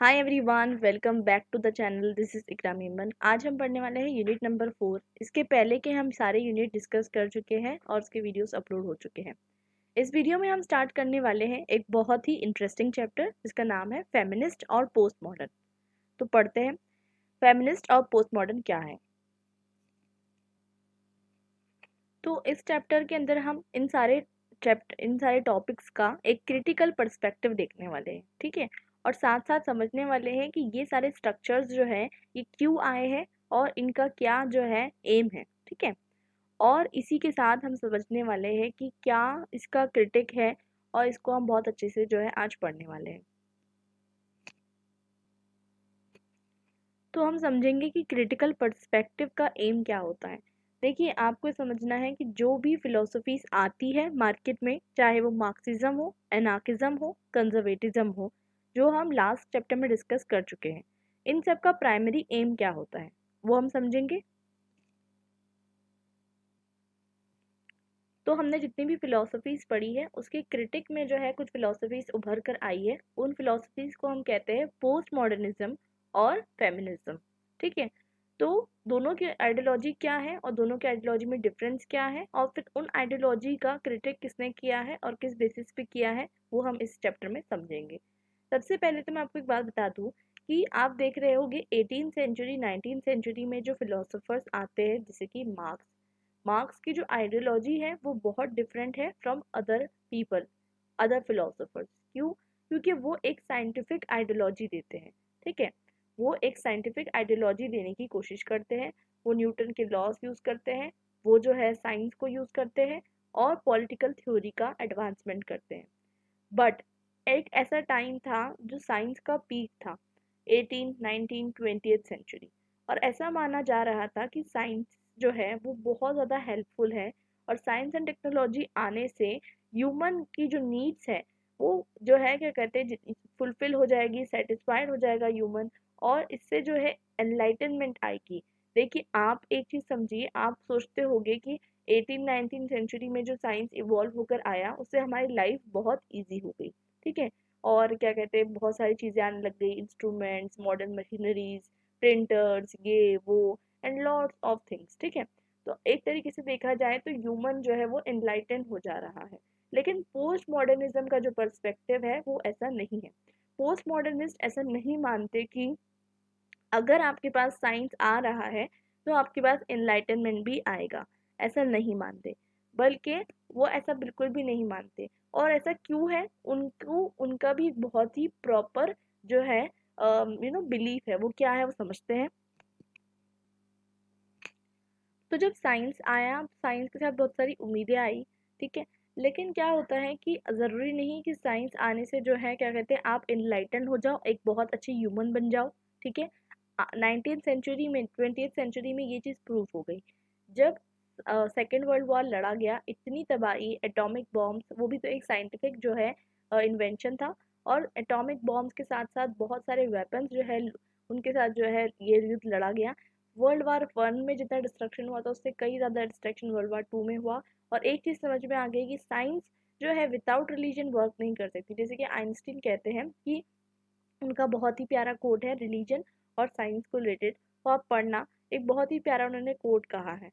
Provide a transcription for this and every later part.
Hi everyone, welcome back to the channel. This is Ikram Memon. आज हम पढ़ने वाले हैं यूनिट नंबर 4। इसके पहले के हम सारे यूनिट डिस्कस कर चुके हैं और उसके वीडियोस अपलोड हो चुके हैं। इस वीडियो में हम स्टार्ट करने वाले हैं एक बहुत ही इंटरेस्टिंग चैप्टर जिसका नाम है फेमिनिस्ट और पोस्ट मॉडर्न। तो पढ़ते हैं फेमिनिस्ट और पोस्ट मॉडर्न क्या है। तो इस चैप्टर के अंदर हम इन सारे टॉपिक्स का एक क्रिटिकल पर्सपेक्टिव देखने वाले हैं, ठीक है। और साथ साथ समझने वाले हैं कि ये सारे स्ट्रक्चर्स जो है ये क्यों आए हैं और इनका क्या जो है एम है, ठीक है। और इसी के साथ हम समझने वाले हैं कि क्या इसका क्रिटिक है और इसको हम बहुत अच्छे से जो है आज पढ़ने वाले हैं। तो हम समझेंगे कि क्रिटिकल पर्सपेक्टिव का एम क्या होता है। देखिए, आपको समझना है कि जो भी फिलोसफीज आती है मार्केट में, चाहे वो मार्क्सिज्म हो, एनार्किज्म हो, कंजर्वेटिज्म हो, जो हम लास्ट चैप्टर में डिस्कस कर चुके हैं, इन सब का प्राइमरी एम क्या होता है वो हम समझेंगे। तो हमने जितनी भी फिलोसफीज पढ़ी है उसके क्रिटिक में जो है कुछ फिलोसफीज उभर कर आई है, उन फिलोसफीज को हम कहते हैं पोस्ट मॉडर्निज्म और फेमिनिज्म, ठीक है। तो दोनों की आइडियोलॉजी क्या है और दोनों की आइडियोलॉजी में डिफरेंस क्या है और फिर उन आइडियोलॉजी का क्रिटिक किसने किया है और किस बेसिस पे किया है वो हम इस चैप्टर में समझेंगे। सबसे पहले तो मैं आपको एक बात बता दूं कि आप देख रहे होगे 18th सेंचुरी 19th सेंचुरी में जो फिलोसोफर्स आते हैं जैसे कि मार्क्स, मार्क्स की जो आइडियोलॉजी है वो बहुत डिफरेंट है from other people, other philosophers. क्यों? क्योंकि वो एक साइंटिफिक आइडियोलॉजी देते हैं, ठीक है। वो एक साइंटिफिक आइडियोलॉजी देने की कोशिश करते हैं। वो न्यूटन के लॉज यूज करते हैं, वो जो है साइंस को यूज करते हैं और पॉलिटिकल थ्योरी का एडवांसमेंट करते हैं। बट एक ऐसा टाइम था जो साइंस का पीक था, 18 19 20th सेंचुरी, और ऐसा माना जा रहा था कि साइंस जो है वो बहुत ज़्यादा हेल्पफुल है और साइंस एंड टेक्नोलॉजी आने से ह्यूमन की जो नीड्स है वो जो है क्या कहते हैं फुलफिल हो जाएगी, सेटिस्फाइड हो जाएगा ह्यूमन, और इससे जो है एनलाइटनमेंट आएगी। देखिए, आप एक चीज़ समझिए, आप सोचते होंगे कि 18 19 सेंचुरी में जो साइंस इवॉल्व होकर आया उससे हमारी लाइफ बहुत इजी हो गई, ठीक है। और क्या कहते हैं बहुत सारी चीज़ें आने लग गई, इंस्ट्रूमेंट्स, मॉडर्न मशीनरीज, प्रिंटर्स, ये वो एंड लॉट्स ऑफ थिंग्स, ठीक है। तो एक तरीके से देखा जाए तो ह्यूमन जो है वो एनलाइटन हो जा रहा है। लेकिन पोस्ट मॉडर्निज्म का जो पर्सपेक्टिव है वो ऐसा नहीं है। पोस्ट मॉडर्निस्ट ऐसा नहीं मानते कि अगर आपके पास साइंस आ रहा है तो आपके पास एनलाइटनमेंट भी आएगा, ऐसा नहीं मानते। बल्कि वो ऐसा बिल्कुल भी नहीं मानते। और ऐसा क्यों है? उनको उनका भी बहुत ही प्रॉपर जो है बिलीफ है। वो क्या है वो समझते हैं। तो जब साइंस आया, साइंस के साथ बहुत सारी उम्मीदें आई, ठीक है। लेकिन क्या होता है कि ज़रूरी नहीं कि साइंस आने से जो है क्या कहते हैं आप इनलाइटन हो जाओ, एक बहुत अच्छी ह्यूमन बन जाओ, ठीक है। 19th सेंचुरी में, 20th सेंचुरी में ये चीज़ प्रूव हो गई। जब सेकेंड वर्ल्ड वॉर लड़ा गया, इतनी तबाही, एटॉमिक बॉम्ब्स, वो भी तो एक साइंटिफिक जो है इन्वेंशन था। और एटॉमिक बॉम्ब्स के साथ साथ बहुत सारे वेपन्स जो है उनके साथ जो है ये युद्ध लड़ा गया। वर्ल्ड वार वन में जितना डिस्ट्रक्शन हुआ था उससे कई ज़्यादा डिस्ट्रक्शन वर्ल्ड वार टू में हुआ। और एक चीज़ समझ में आ गई कि साइंस जो है विदाउट रिलीजन वर्क नहीं कर सकती। जैसे कि आइंस्टीन कहते हैं कि उनका बहुत ही प्यारा कोट है रिलीजन और साइंस को रिलेटेड, तो आप पढ़ना, एक बहुत ही प्यारा उन्होंने कोट कहा है।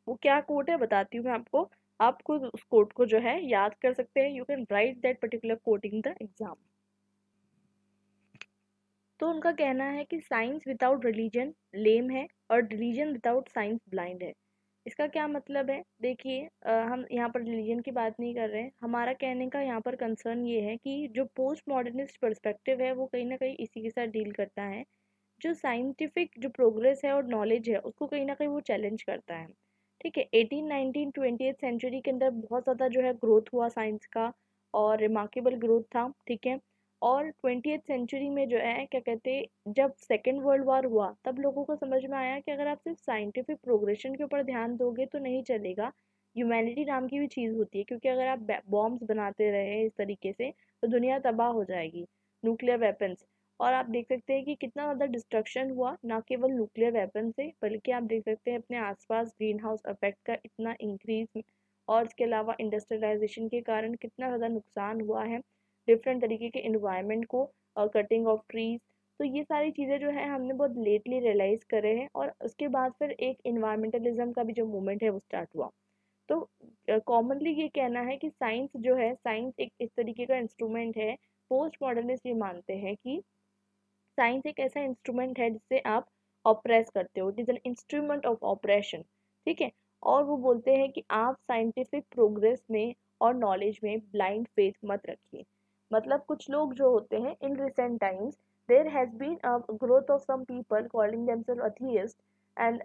वो क्या कोट है बताती हूँ मैं आपको। आपको उस कोट को जो है याद कर सकते हैं। You can write that particular quote in the exam. तो उनका कहना है कि साइंस विदाउट रिलीजन लेम है और रिलीजन विदाउट साइंस ब्लाइंड है। इसका क्या मतलब है? देखिए, हम यहाँ पर रिलीजन की बात नहीं कर रहे हैं। हमारा कहने का यहाँ पर कंसर्न ये है कि जो पोस्ट मॉडर्निस्ट पर्सपेक्टिव है वो कहीं ना कहीं इसी के साथ डील करता है। जो साइंटिफिक जो प्रोग्रेस है और नॉलेज है उसको कहीं ना कहीं वो चैलेंज करता है, ठीक है। 18 19 20th सेंचुरी के अंदर बहुत ज़्यादा जो है ग्रोथ हुआ साइंस का, और रिमार्केबल ग्रोथ था, ठीक है। और 20th सेंचुरी में जो है क्या कहते हैं जब सेकेंड वर्ल्ड वॉर हुआ तब लोगों को समझ में आया कि अगर आप सिर्फ साइंटिफिक प्रोग्रेशन के ऊपर ध्यान दोगे तो नहीं चलेगा। ह्यूमैनिटी नाम की भी चीज़ होती है, क्योंकि अगर आप बॉम्ब्स बनाते रहे इस तरीके से तो दुनिया तबाह हो जाएगी, न्यूक्लियर वेपन्स। और आप देख सकते हैं कि कितना ज़्यादा डिस्ट्रक्शन हुआ, ना केवल न्यूक्लियर वेपन से बल्कि आप देख सकते हैं अपने आसपास ग्रीन हाउस इफेक्ट का इतना इंक्रीज, और इसके अलावा इंडस्ट्रियलाइजेशन के कारण कितना ज़्यादा नुकसान हुआ है डिफरेंट तरीके के इन्वायरमेंट को। और कटिंग ऑफ ट्रीज। तो ये सारी चीज़ें जो है हमने बहुत लेटली रियलाइज़ करे हैं, और उसके बाद फिर एक इन्वायरमेंटलिज्म का भी जो मूवमेंट है वो स्टार्ट हुआ। तो कॉमनली ये कहना है कि साइंस जो है, साइंस एक इस तरीके का इंस्ट्रूमेंट है। पोस्ट मॉडर्निस्ट ये मानते हैं कि साइंस एक ऐसा इंस्ट्रूमेंट है जिससे आप ऑपरेस करते हो, it is an instrument of operation. ठीक है। और वो बोलते हैं कि आप साइंटिफिक प्रोग्रेस में और नॉलेज में ब्लाइंड फेथ मत रखिए। मतलब कुछ लोग जो होते हैं in recent times, there has been a growth of some people calling themselves atheist, and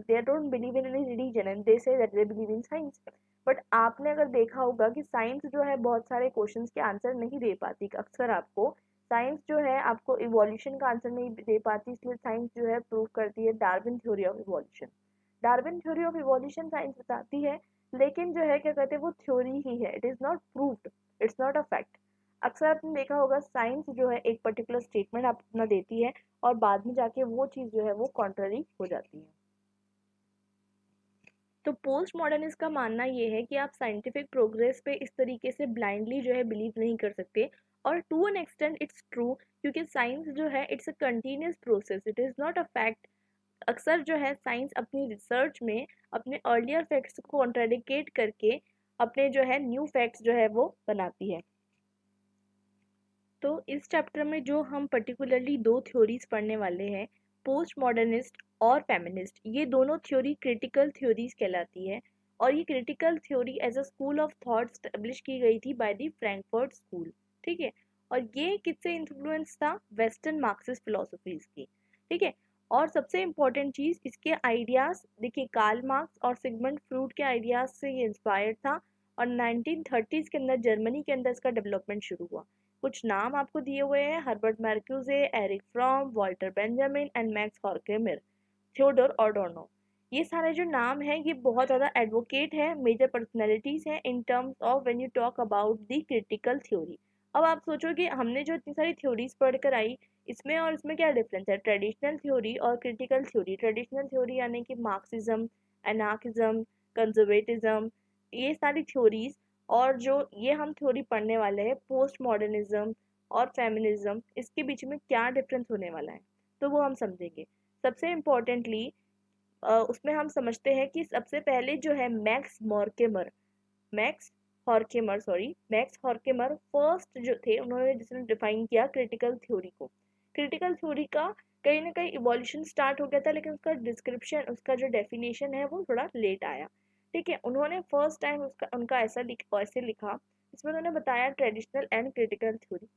they don't believe in any religion and they say that they believe in science। But आपने अगर देखा होगा कि साइंस जो है बहुत सारे questions के आंसर नहीं दे पाती। अक्सर आपको साइंस जो है आपको इवोल्यूशन का आंसर नहीं दे पाती, इसलिए साइंस जो है प्रूव करती है Darwin theory of evolution. Darwin theory of evolution science बताती है, लेकिन जो है क्या कहते हैं वो थ्योरी ही है, it is not proved, it's not a fact. अक्सर आपने देखा होगा साइंस जो है एक पर्टिकुलर स्टेटमेंट आप अपना देती है, और बाद में जाके वो चीज़ जो है वो कॉन्ट्ररी हो जाती है। तो पोस्ट मॉडर्निस्ट का मानना ये है कि आप साइंटिफिक प्रोग्रेस पे इस तरीके से ब्लाइंडली जो है बिलीव नहीं कर सकते। और to an extent it's true, क्योंकि साइंस जो है it's a continuous process, it is not a fact. अक्सर जो है साइंस अपनी रिसर्च में अपने अर्लियर फैक्ट्स को कॉन्ट्राडिकेट करके अपने जो है न्यू फैक्ट्स जो है वो बनाती है। तो इस चैप्टर में जो हम पर्टिकुलरली दो थ्योरीज पढ़ने वाले हैं, पोस्ट मॉडर्निस्ट और फेमिनिस्ट, ये दोनों थ्योरी क्रिटिकल थ्योरीज कहलाती है। और ये critical theory as a school of thought establish की गई थी बाय द फ्रैंकफर्ट स्कूल। ठीक है। और ये किससे इन्फ्लुएंस था? वेस्टर्न मार्क्सिस्ट फिलोसफीज की। ठीक है। और सबसे इम्पोर्टेंट चीज़, इसके आइडियाज़ देखिए, कार्ल मार्क्स और सिगमंड फ्रूड के आइडियाज़ से ये इंस्पायर्ड था। और 1930s के अंदर जर्मनी के अंदर इसका डेवलपमेंट शुरू हुआ। कुछ नाम आपको दिए हुए हैं, Herbert Marcuse, Erich Fromm, Walter Benjamin and Max Horkheimer, Theodor Adorno. ये सारे जो नाम हैं ये बहुत ज़्यादा एडवोकेट हैं, मेजर पर्सनैलिटीज़ हैं इन terms of when you talk about the critical theory. अब आप सोचो कि हमने जो इतनी सारी थ्योरीज पढ़कर आई, इसमें और इसमें क्या डिफरेंस है? ट्रेडिशनल थ्योरी और क्रिटिकल थ्योरी। ट्रेडिशनल थ्योरी यानी कि मार्क्सिज्म, एनार्किज्म, कंजर्वेटिज्म, ये सारी थ्योरीज। और जो ये हम थ्योरी पढ़ने वाले हैं पोस्ट मॉडर्निज्म और फेमिनिज्म, इसके बीच में क्या डिफरेंस होने वाला है तो वो हम समझेंगे। सबसे इम्पोर्टेंटली उसमें हम समझते हैं कि सबसे पहले जो है मैक्स हॉर्केमर फर्स्ट जो थे, उन्होंने जिसने डिफाइन किया क्रिटिकल थ्योरी को। क्रिटिकल थ्योरी का कहीं ना कहीं इवोल्यूशन स्टार्ट हो गया था, लेकिन उसका डिस्क्रिप्शन, उसका जो डेफिनेशन है वो थोड़ा लेट आया। ठीक है। उन्होंने फर्स्ट टाइम उसका उनका ऐसे लिखा, इसमें उन्होंने बताया ट्रेडिशनल एंड क्रिटिकल थ्योरी।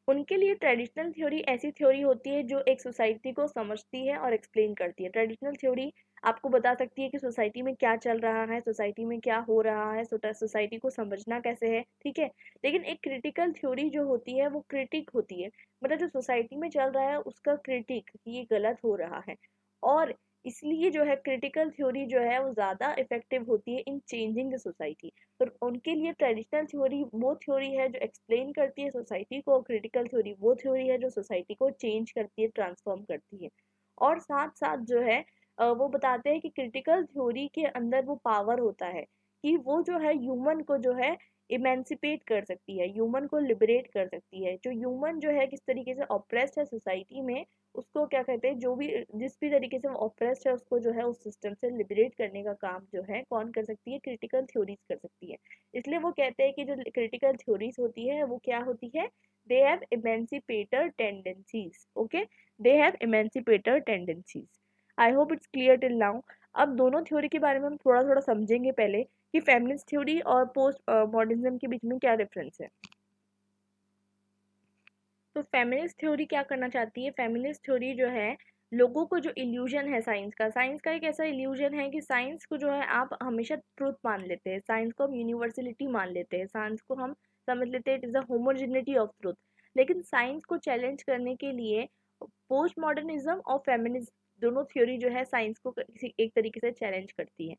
उनके लिए ट्रेडिशनल थ्योरी ऐसी थ्योरी होती है जो एक सोसाइटी को समझती है और एक्सप्लेन करती है। ट्रेडिशनल थ्योरी आपको बता सकती है कि सोसाइटी में क्या चल रहा है, सोसाइटी में क्या हो रहा है, सोसाइटी को समझना कैसे है। ठीक है। लेकिन एक क्रिटिकल थ्योरी जो होती है वो क्रिटिक होती है, मतलब जो सोसाइटी में चल रहा है उसका क्रिटिक, ये गलत हो रहा है। और इसलिए जो है क्रिटिकल थ्योरी जो है वो ज़्यादा इफेक्टिव होती है इन चेंजिंग द सोसाइटी। तो उनके लिए ट्रेडिशनल थ्योरी वो थ्योरी है जो एक्सप्लेन करती है सोसाइटी को, और क्रिटिकल थ्योरी वो थ्योरी है जो सोसाइटी को चेंज करती है, ट्रांसफॉर्म करती है। और साथ साथ जो है वो बताते हैं कि क्रिटिकल थ्योरी के अंदर वो पावर होता है कि वो जो है ह्यूमन को जो है इमेंसिपेट कर सकती है, ह्यूमन को लिबरेट कर सकती है। जो ह्यूमन जो है किस तरीके से ऑप्रेस्ड है सोसाइटी में, उसको क्या कहते हैं, जो भी जिस भी तरीके से वो ऑप्रेस्ड है उसको जो है उस सिस्टम से लिबरेट करने का काम जो है कौन कर सकती है? क्रिटिकल थ्योरीज कर सकती है। इसलिए वो कहते हैं कि जो क्रिटिकल थ्योरीज होती है वो क्या होती है? They have emancipator tendencies. Okay, they have emancipator tendencies. I hope it's clear till now. अब दोनों थ्योरी के बारे में हम थोड़ा थोड़ा समझेंगे पहले कि फेमिनिस्ट थ्योरी और पोस्ट मॉडर्निज्म के बीच में क्या डिफरेंस है। तो फेमिनिस्ट थ्योरी क्या करना चाहती है? फेमिनिस्ट थ्योरी जो है लोगों को जो इल्यूजन है साइंस का एक ऐसा इल्यूजन है कि साइंस को जो है आप हमेशा ट्रूथ मान लेते हैं, साइंस को हम यूनिवर्सलिटी मान लेते हैं, साइंस को हम समझ लेते हैं it is a homogeneity of truth. लेकिन साइंस को चैलेंज करने के लिए पोस्ट मॉडर्निज्म और फेमिनिज्म दोनों थ्योरी जो है साइंस को किसी एक तरीके से चैलेंज करती है।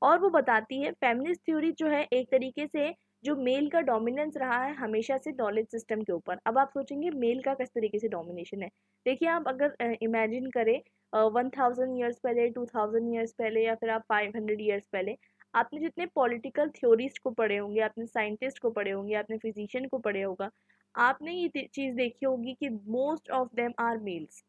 और वो बताती है फेमिनिस्ट थ्योरी जो है एक तरीके से जो मेल का डोमिनेंस रहा है हमेशा से नॉलेज सिस्टम के ऊपर। अब आप सोचेंगे मेल का किस तरीके से डोमिनेशन है। देखिए, आप अगर इमेजिन करें 1000 ईयर्स पहले, 2000 ईयर्स पहले, या फिर आप 500 ईयर्स पहले, आपने जितने पॉलिटिकल थ्योरिस्ट को पढ़े होंगे, आपने साइंटिस्ट को पढ़े होंगे, आपने फिजिशियन को पढ़े होगा, आपने ये चीज़ देखी होगी कि most of them are males.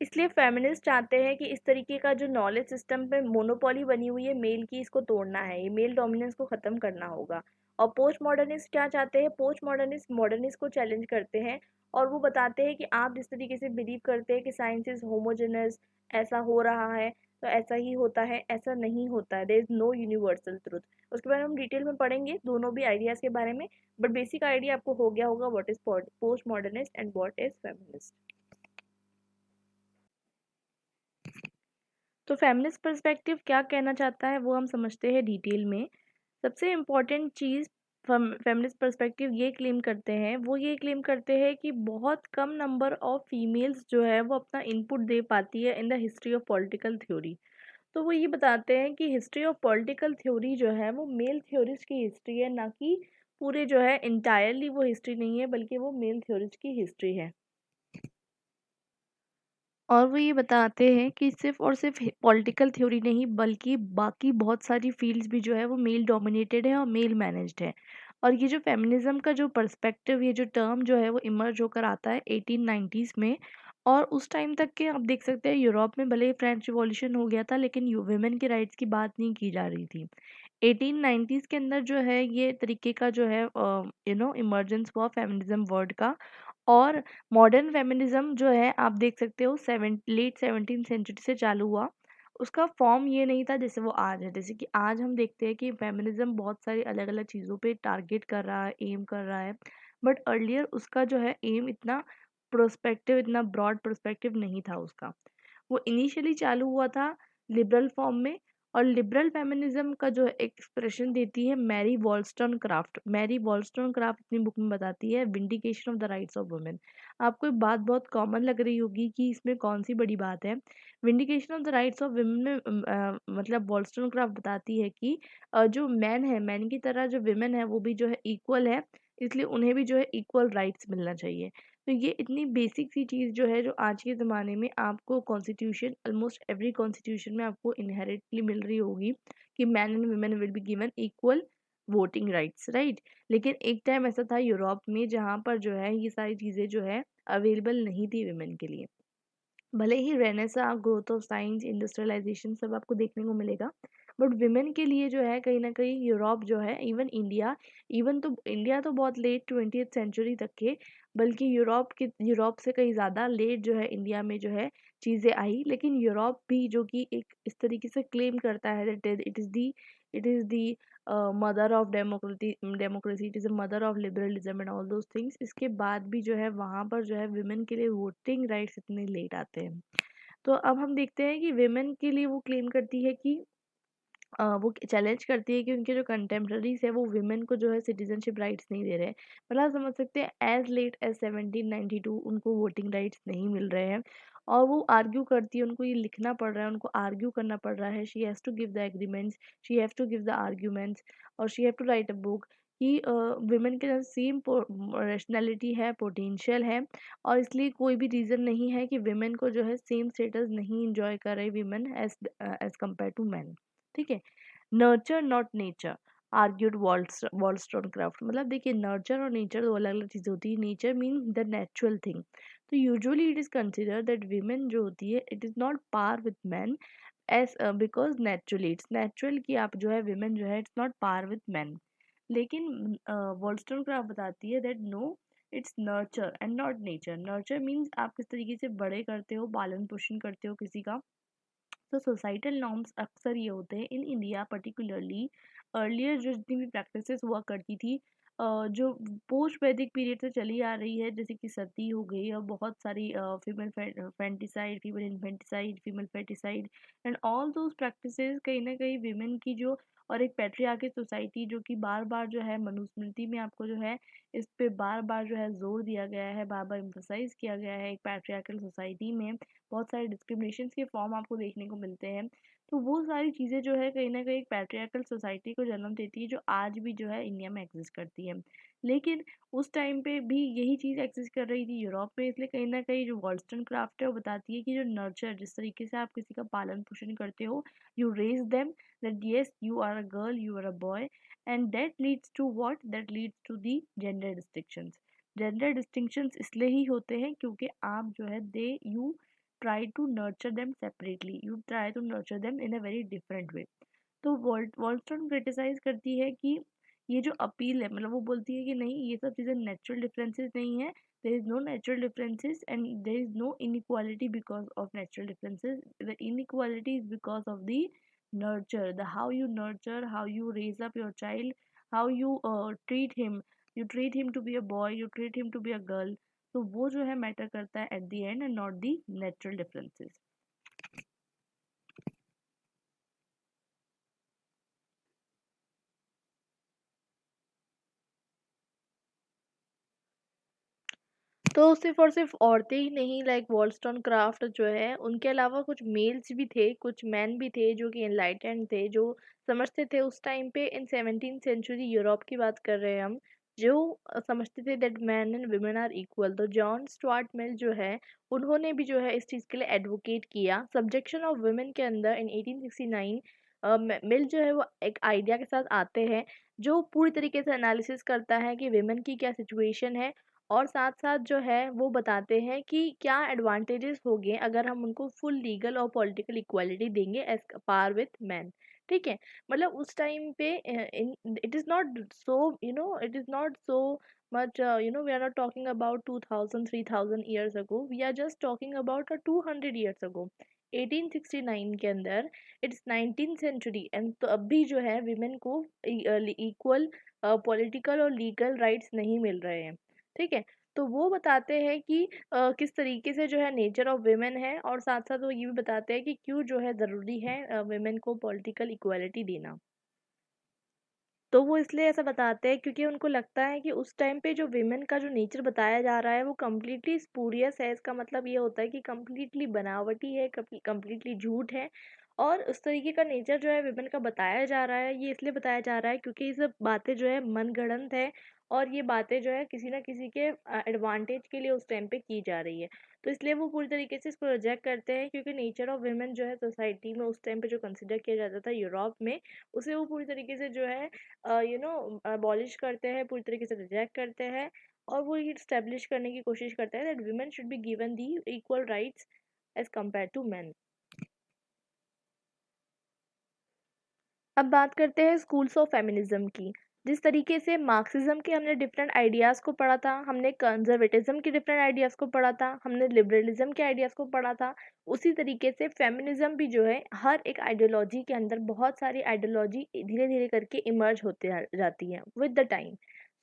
इसलिए फेमिनिस्ट चाहते हैं कि इस तरीके का जो नॉलेज सिस्टम पे मोनोपोली बनी हुई है मेल की, इसको तोड़ना है, ये मेल डोमिनेंस को ख़त्म करना होगा। और पोस्ट मॉडर्निस्ट क्या चाहते हैं? पोस्ट मॉडर्निस्ट मॉडर्निस्ट को चैलेंज करते हैं और वो बताते हैं कि आप जिस तरीके से बिलीव करते हैं कि साइंस इज होमोजेनस, ऐसा हो रहा है तो ऐसा ही होता है, ऐसा नहीं होता है, there is no universal truth. उसके बारे में हम डिटेल में पढ़ेंगे दोनों भी आइडियाज़ के बारे में, बट बेसिक आइडिया आपको हो गया होगा what is post modernist and what is feminist. तो फेमिनिस्ट पर्सपेक्टिव क्या कहना चाहता है वो हम समझते हैं डिटेल में। सबसे इम्पॉर्टेंट चीज़ फेमिनिस्ट पर्सपेक्टिव ये क्लेम करते हैं, वो ये क्लेम करते हैं कि बहुत कम नंबर ऑफ फीमेल्स जो है वो अपना इनपुट दे पाती है in the history of political theory. तो वो ये बताते हैं कि हिस्ट्री ऑफ पॉलिटिकल थ्योरी जो है वो मेल थ्योरिस्ट की हिस्ट्री है, ना कि पूरे जो है इंटायरली वो हिस्ट्री नहीं है, बल्कि वो मेल थ्योरिस्ट की हिस्ट्री है। और वो ये बताते हैं कि सिर्फ और सिर्फ पॉलिटिकल थ्योरी नहीं, बल्कि बाकी बहुत सारी फील्ड्स भी जो है वो मेल डोमिनेटेड है और मेल मैनेज्ड है। और ये जो फेमिनिज्म का जो पर्सपेक्टिव, ये जो टर्म जो है वो इमर्ज होकर आता है 1890s में। और उस टाइम तक के आप देख सकते हैं यूरोप में भले ही फ्रेंच रिवॉल्यूशन हो गया था, लेकिन वुमेन के राइट्स की बात नहीं की जा रही थी। 1890s के अंदर जो है ये तरीके का जो है इमर्जेंस हुआ फेमिनिज्म वर्ड का। और मॉडर्न फेमिनिज्म जो है आप देख सकते हो लेट 17th सेंचुरी से चालू हुआ। उसका फॉर्म ये नहीं था जैसे वो आज है। जैसे कि आज हम देखते हैं कि फेमिनिज्म बहुत सारी अलग अलग चीज़ों पे टारगेट कर रहा है, एम कर रहा है। बट अर्लियर उसका जो है एम इतना प्रोस्पेक्टिव, इतना ब्रॉड प्रोस्पेक्टिव नहीं था उसका। वो इनिशियली चालू हुआ था लिबरल फॉर्म में। और लिबरल फेमिनिज्म का जो एक्सप्रेशन देती है मैरी वॉलस्टोनक्राफ्ट। मैरी वॉलस्टोनक्राफ्ट अपनी बुक में बताती है vindication of the rights of women. आपको एक बात बहुत कॉमन लग रही होगी कि इसमें कौन सी बड़ी बात है। Vindication of the rights of women में मतलब वॉलस्टोनक्राफ्ट बताती है कि जो मैन है, मैन की तरह जो विमेन है वो भी जो है इक्वल है, इसलिए उन्हें भी जो है इक्वल राइट्स मिलना चाहिए। तो ये इतनी बेसिक सी चीज़ जो है, जो आज के ज़माने में आपको कॉन्स्टिट्यूशन, ऑलमोस्ट एवरी कॉन्स्टिट्यूशन में आपको इनहेरिटली मिल रही होगी कि man and women will be given equal voting rights, right. लेकिन एक टाइम ऐसा था यूरोप में जहाँ पर जो है ये सारी चीज़ें जो है अवेलेबल नहीं थी वुमेन के लिए। भले ही Renaissance, growth of science, industrialisation सब आपको देखने को मिलेगा, बट विमेन के लिए जो है कहीं ना कहीं यूरोप जो है, इवन इंडिया, इवन तो इंडिया तो बहुत लेट 20th सेंचुरी तक के, बल्कि यूरोप से कहीं ज़्यादा लेट जो है इंडिया में जो है चीज़ें आई। लेकिन यूरोप भी जो कि एक इस तरीके से क्लेम करता है that it is the mother of democracy, it is a mother of liberalism and all those things, इसके बाद भी जो है वहाँ पर जो है विमेन के लिए वोटिंग राइट्स इतने लेट आते हैं। तो अब हम देखते हैं कि विमेन के लिए वो क्लेम करती है कि वो चैलेंज करती है कि उनके जो कंटेम्प्रेरीज है वो विमेन को जो है सिटीजनशिप राइट्स नहीं दे रहे हैं। मतलब आप समझ सकते हैं एज लेट एज 1792 उनको वोटिंग राइट्स नहीं मिल रहे हैं। और वो आर्ग्यू करती है, उनको ये लिखना पड़ रहा है, उनको आर्ग्यू करना पड़ रहा है। She has to give the agreements, she have to give the arguments, और she have to write a book कि विमेन के अंदर सेम रैशनैलिटी है, पोटेंशियल है, और इसलिए कोई भी रीज़न नहीं है कि विमेन को जो है सेम स्टेटस नहीं इंजॉय कर रहे women as as compare to man. ठीक है। Nurture not nature, argued Wollstonecraft. मतलब देखिए, नर्चर और नेचर दो अलग अलग चीज़ होती है। Nature mean the natural thing. तो usually it is consider that women जो होती है it is not par with man, as because naturally it's natural कि आप जो है विमेन जो है it's not par with man. लेकिन वॉलस्टोनक्राफ्ट बताती है that no, it's nurture and not nature. Nurture means आप किस तरीके से बड़े करते हो, पालन पोषण करते हो किसी का। तो सोसाइटल नॉर्म्स अक्सर ये होते हैं इन इंडिया पर्टिकुलरली। अर्लियर जो जितनी भी प्रैक्टिसेस हुआ करती थी, जो पोस्ट वैदिक पीरियड से चली आ रही है, जैसे कि सती हो गई और बहुत सारी female fanticide, female infanticide, female foeticide and all those practices कहीं ना कहीं विमेन की जो, और एक पैट्रियार्की सोसाइटी जो कि बार बार जो है मनुस्मृति में आपको जो है इस पे बार बार जो है जोर दिया गया है, बार बार एम्फोसाइज किया गया है। एक पैट्रियार्कल सोसाइटी में बहुत सारे डिस्क्रिमिनेशन के फॉर्म आपको देखने को मिलते हैं। तो वो सारी चीज़ें जो है कहीं न कहीं एक पैट्रियार्कल सोसाइटी को जन्म देती है, जो आज भी जो है इंडिया में एग्ज़िस्ट करती है। लेकिन उस टाइम पे भी यही चीज़ एग्ज़िस्ट कर रही थी यूरोप में, इसलिए कहीं न कहीं जो वॉलस्टोनक्राफ्ट है वो बताती है कि जो नर्चर, जिस तरीके से आप किसी का पालन-पोषण करते हो, you raise them that yes you are a girl, you are a boy, and that leads to what? That leads to the gender distinctions. Gender distinctions इसलिए ही होते हैं क्योंकि आप जो है they you try to nurture them separately, you try to nurture them in a very different way. तो वॉलस्टोन criticise करती है कि ये जो अपील है, मतलब वो बोलती है कि नहीं, ये सब चीज़ें नेचुरल डिफरेंसेस नहीं है, there is no natural differences and there is no inequality because of natural differences, the inequality is because of the nurture, the how you nurture, how you raise up your child, how you treat him to be a boy, you treat him to be a girl. तो वो जो है matter करता है at the end and not the natural differences. तो सिर्फ और सिर्फ औरतें ही नहीं, लाइक वॉलस्टोनक्राफ्ट जो है, उनके अलावा कुछ मेल्स भी थे, कुछ मैन भी थे जो कि एनलाइटेंड थे, जो समझते थे उस टाइम पे, इन 17th सेंचुरी यूरोप की बात कर रहे हैं हम, जो समझते थे that man and women are equal. तो जॉन स्टुअर्ट मिल जो है, उन्होंने भी जो है इस चीज़ के लिए एडवोकेट किया। सब्जेक्शन ऑफ वुमेन के अंदर इन 1869 मिल जो है वो एक आइडिया के साथ आते हैं, जो पूरी तरीके से एनालिसिस करता है कि वुमेन की क्या सिचुएशन है, और साथ-साथ जो है वो बताते हैं कि क्या एडवांटेजेस होंगे अगर हम उनको फुल लीगल और पॉलिटिकल इक्वालिटी देंगे एज़ पार विथ मेन। ठीक है? मतलब उस टाइम पे in it is not so it is not so much we are not talking about 2000 3000 years ago, we are just talking about 200 years ago. 1869 के अंदर, it's 19th century, and तो अब भी जो है विमेन को इक्वल पॉलिटिकल और legal rights नहीं मिल रहे हैं। ठीक है? तो वो बताते हैं कि किस तरीके से जो है नेचर ऑफ वुमेन है, और साथ-साथ वो ये भी बताते हैं कि क्यों जो है ज़रूरी है वुमेन को पॉलिटिकल इक्वालिटी देना। तो वो इसलिए ऐसा बताते हैं क्योंकि उनको लगता है कि उस टाइम पे जो विमेन का जो नेचर बताया जा रहा है वो कम्प्लीटली स्पूरियस है। इसका मतलब ये होता है कि कम्प्लीटली बनावटी है, कम्प्लीटली झूठ है, और उस तरीके का नेचर जो है विमेन का बताया जा रहा है, ये इसलिए बताया जा रहा है क्योंकि ये सब बातें जो है मनगढ़ंत है, और ये बातें जो है किसी ना किसी के एडवांटेज के लिए उस टाइम पे की जा रही है। तो इसलिए वो पूरी तरीके से इसको रिजेक्ट करते हैं, क्योंकि नेचर ऑफ वुमेन जो है सोसाइटी में उस टाइम पे जो कंसिडर किया जाता था यूरोप में, उसे वो पूरी तरीके से जो है अबॉलिश करते हैं, पूरी तरीके से रिजेक्ट करते हैं, और वो ये स्टेब्लिश करने की कोशिश करते हैं that women should be given the equal rights as compare to man. अब बात करते हैं स्कूल्स ऑफ फेमिनिज्म की। जिस तरीके से मार्क्सिज्म के हमने डिफरेंट आइडियाज़ को पढ़ा था, हमने कंजर्वेटिज्म के डिफरेंट आइडियाज़ को पढ़ा था, हमने लिबरलिज्म के आइडियाज़ को पढ़ा था, उसी तरीके से फेमिनिज्म भी जो है हर एक आइडियोलॉजी के अंदर बहुत सारी आइडियोलॉजी धीरे धीरे करके इमर्ज होते जाती है विद द टाइम।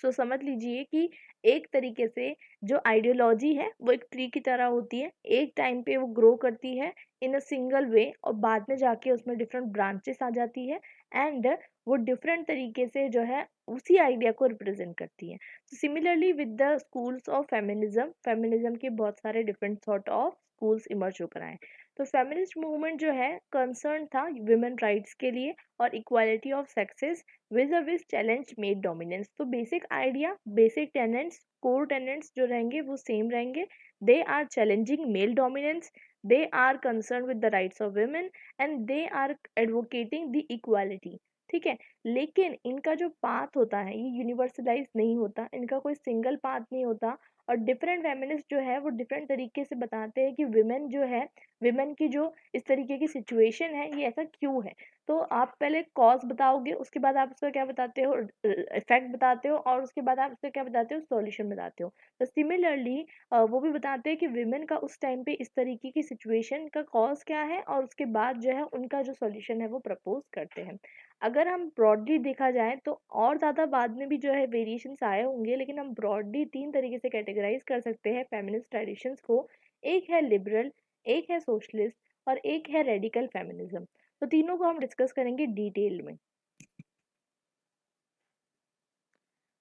सो समझ लीजिए कि एक तरीके से जो आइडियोलॉजी है वो एक ट्री की तरह होती है, एक टाइम पे वो ग्रो करती है इन अ सिंगल वे, और बाद में जाके उसमें डिफरेंट ब्रांचेस आ जाती है, एंड वो डिफरेंट तरीके से जो है उसी आइडिया को रिप्रेजेंट करती है। Similarly with the schools of feminism, feminism के बहुत सारे different sort of schools emerge होकर आए। तो फेमिनिस्ट मूवमेंट जो है कंसर्न था वुमेन राइट्स के लिए और equality of sexes with which challenge male dominance. तो basic idea, basic tenets, core tenets जो रहेंगे वो सेम रहेंगे। They are challenging male dominance, they are concerned with the rights of women, and they are advocating the equality। ठीक है? लेकिन इनका जो पाथ होता है ये यूनिवर्सलाइज नहीं होता, इनका कोई सिंगल पाथ नहीं होता, और डिफरेंट फेमिनिस्ट जो है वो डिफरेंट तरीके से बताते हैं कि विमेन जो है, विमेन की जो इस तरीके की सिचुएशन है ये ऐसा क्यों है। तो आप पहले कॉज बताओगे, उसके बाद आप उसका क्या बताते हो, इफेक्ट बताते हो, और उसके बाद आप उसका क्या बताते हो, सॉल्यूशन बताते हो। तो सिमिलरली वो भी बताते हैं कि विमेन का उस टाइम पे इस तरीके की सिचुएशन का कॉज क्या है, और उसके बाद जो है उनका जो सॉल्यूशन है वो प्रपोज करते हैं। अगर हम ब्रॉडली देखा जाए तो और ज़्यादा बाद में भी जो है वेरिएशंस आए होंगे, लेकिन हम ब्रॉडली 3 तरीके से कैटेगराइज कर सकते हैं फेमिनिस्ट ट्रेडिशंस को। एक है लिबरल, एक है सोशलिस्ट, और एक है रेडिकल फेमिनिज्म। तो तीनों को हम डिस्कस करेंगे डिटेल में।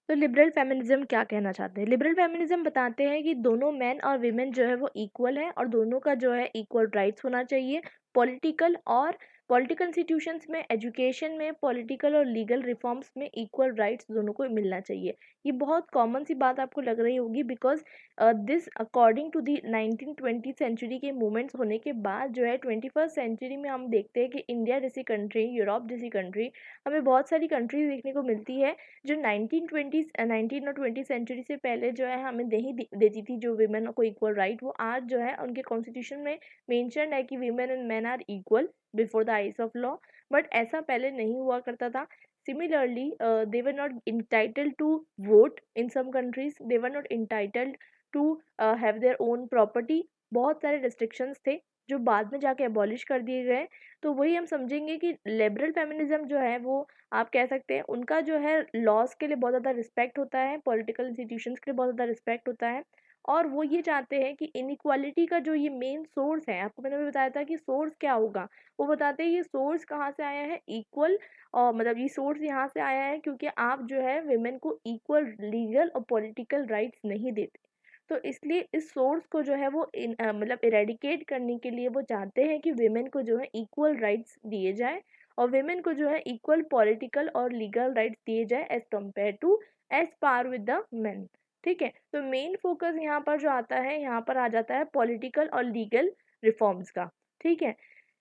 तो लिबरल फेमिनिज्म क्या कहना चाहते हैं? लिबरल फेमिनिज्म बताते हैं कि दोनों मेन और वीमेन जो है वो इक्वल है, और दोनों का जो है इक्वल राइट्स होना चाहिए, पॉलिटिकल और पॉलिटिकल इंस्टीट्यूशंस में, एजुकेशन में, पॉलिटिकल और लीगल रिफॉर्म्स में इक्वल राइट्स दोनों को मिलना चाहिए। ये बहुत कॉमन सी बात आपको लग रही होगी, because this according to the 1920 century के मूवमेंट्स होने के बाद जो है 21st सेंचुरी में हम देखते हैं कि इंडिया जैसी कंट्री, यूरोप जैसी कंट्री, हमें बहुत सारी कंट्रीज देखने को मिलती है जो 19 और 20 सेंचुरी से पहले जो है हमें नहीं देती थी जो वीमेन को इक्वल राइट, वो आज जो है उनके कॉन्स्टिट्यूशन में मेंशन है कि women and men are equal before the eyes of law. But ऐसा पहले नहीं हुआ करता था। Similarly, they were not entitled to vote in some countries. They were not entitled to have their own property. बहुत सारे restrictions थे जो बाद में जाके abolish कर दिए गए। तो वही हम समझेंगे कि liberal feminism जो है वो आप कह सकते हैं उनका जो है laws के लिए बहुत ज़्यादा respect होता है, political institutions के लिए बहुत ज़्यादा respect होता है, और वो ये चाहते हैं कि इनइक्वालिटी का जो ये मेन सोर्स है, आपको मैंने भी बताया था कि सोर्स क्या होगा, वो बताते हैं ये सोर्स कहाँ से आया है, इक्वल, और मतलब ये सोर्स यहाँ से आया है क्योंकि आप जो है विमेन को इक्वल लीगल और पॉलिटिकल राइट्स नहीं देते। तो इसलिए इस सोर्स को जो है वो मतलब इरेडिकेट करने के लिए वो चाहते हैं कि विमेन को जो है इक्वल राइट्स दिए जाए, और विमेन को जो है इक्वल पॉलिटिकल और लीगल राइट्स दिए जाए as compare to as par with the men. ठीक है, तो मेन फोकस यहाँ पर जो आता है, यहाँ पर आ जाता है पॉलिटिकल और लीगल रिफॉर्म्स का। ठीक है,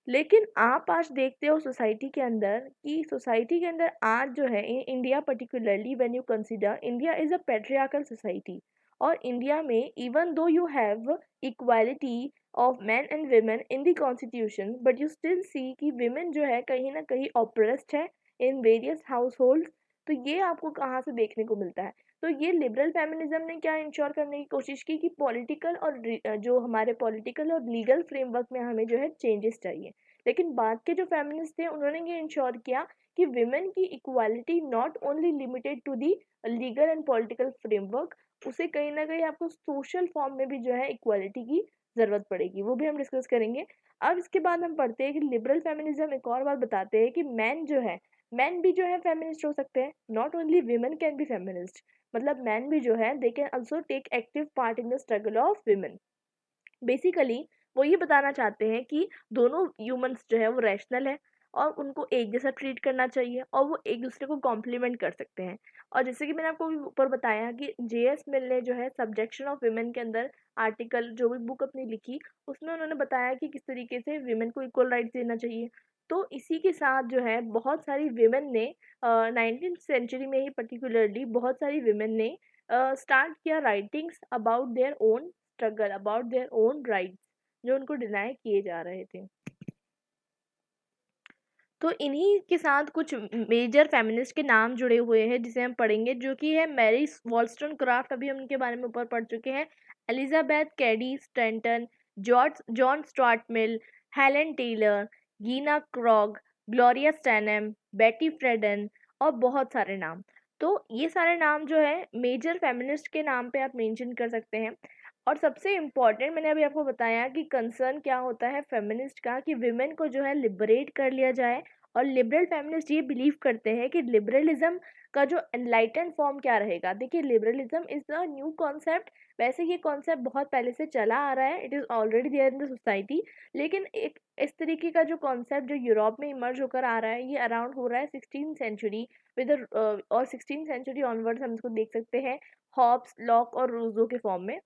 लेकिन आप आज देखते हो सोसाइटी के अंदर कि सोसाइटी के अंदर आज जो है India, particularly when you consider India is a patriarchal society, और इंडिया में even though you have equality of man and women in the constitution, but you still see कि विमेन जो है कहीं ना कहीं ऑप्रेस्ड है इन वेरियस हाउस होल्ड। तो ये आपको कहाँ से देखने को मिलता है? तो ये लिबरल फेमिनिज्म ने क्या इंश्योर करने की कोशिश की कि पॉलिटिकल और जो हमारे पॉलिटिकल और लीगल फ्रेमवर्क में हमें जो है चेंजेस चाहिए। लेकिन बाद के जो फेमिनिस्ट थे उन्होंने ये इंश्योर किया कि विमेन की equality not only limited to the legal and political framework, उसे कहीं ना कहीं आपको सोशल फॉर्म में भी जो है इक्वालिटी की ज़रूरत पड़ेगी, वो भी हम डिस्कस करेंगे। अब इसके बाद हम पढ़ते हैं कि लिबरल फेमिनिज्म एक और बात बताते हैं कि मैन जो है, मैन भी जो है फेमिनिस्ट हो सकते हैं, not only women can be feminist, मतलब मैन भी जो है they can also take active part in the struggle of women. Basically वो ये बताना चाहते हैं कि दोनों ह्यूमंस जो है वो रैशनल है और उनको एक जैसा ट्रीट करना चाहिए और वो एक दूसरे को कॉम्प्लीमेंट कर सकते हैं। और जैसे कि मैंने आपको ऊपर बताया कि जे.एस. मिल ने जो है सब्जेक्शन ऑफ विमेन के अंदर आर्टिकल जो भी बुक अपनी लिखी, उसमें उन्होंने बताया कि किस तरीके से विमेन को इक्वल राइट्स देना चाहिए। तो इसी के साथ जो है बहुत सारी विमेन ने 19th सेंचुरी में ही पर्टिकुलरली बहुत सारी विमेन ने स्टार्ट किया writings about their own struggle, about their own rights जो उनको डिनाई किए जा रहे थे। तो इन्हीं के साथ कुछ मेजर फेमिनिस्ट के नाम जुड़े हुए हैं जिसे हम पढ़ेंगे, जो कि है मैरी वॉलस्टोनक्राफ्ट, अभी हम उनके बारे में ऊपर पढ़ चुके हैं, Elizabeth Cady Stanton, John Stuart Mill, Helen Taylor, Gina Krog, Gloria Steinem, Betty Friedan और बहुत सारे नाम। तो ये सारे नाम जो है मेजर फेमिनिस्ट के नाम पे आप मेंशन कर सकते हैं। और सबसे इम्पॉर्टेंट मैंने अभी आपको बताया कि कंसर्न क्या होता है फेमिनिस्ट का, कि विमेन को जो है लिबरेट कर लिया जाए। और लिबरल फेमिनिस्ट ये बिलीव करते हैं कि लिबरलिज्म का जो एनलाइटन फॉर्म क्या रहेगा। देखिए, liberalism is the new concept, वैसे ये कॉन्सेप्ट बहुत पहले से चला आ रहा है, it is already there in the society, लेकिन एक इस तरीके का जो कॉन्सेप्ट जो यूरोप में इमर्ज होकर आ रहा है, ये अराउंड हो रहा है 16th सेंचुरी विद और 16th सेंचुरी ऑनवर्ड्स हम इसको देख सकते हैं हॉब्स, लॉक और रूजो के फॉर्म में।